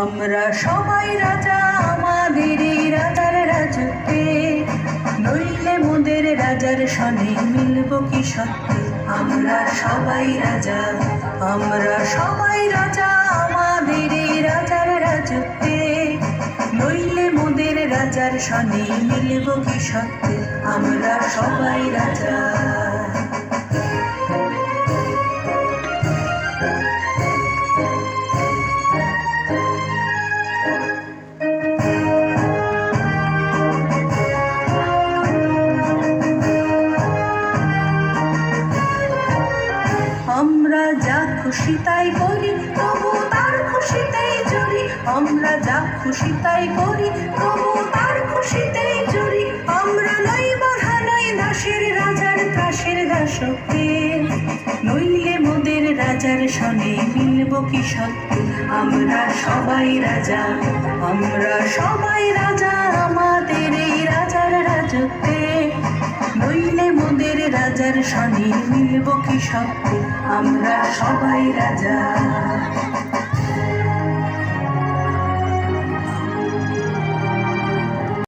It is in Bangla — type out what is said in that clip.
আমরা সবাই রাজা আমাদের এই রাজার রাজত্বে, নইলে মোদের রাজার সনে মিলব কি সত্যে। আমরা সবাই রাজা, আমরা সবাই রাজা আমাদের এই রাজার রাজত্বে, নইলে মোদের রাজার সনে মিলব কি সত্যে। আমরা সবাই রাজা। আমরা যা খুশি তাই করি তবু তার খুশিতেই চলি, আমরা যা খুশি তাই করি তবু তার খুশিতেই চলি। আমরা নই বাধা নই দাসের রাজার ত্রাসের দাসকে, নইলে মোদের রাজার সনে মিলব কি সত্যে। আমরা সবাই রাজা, আমরা সবাই রাজা আমাদের এই রাজার রাজত্বে, নইলে মোদের রাজার সনে মিলব কি সত্যে। আমরা সবাই রাজা।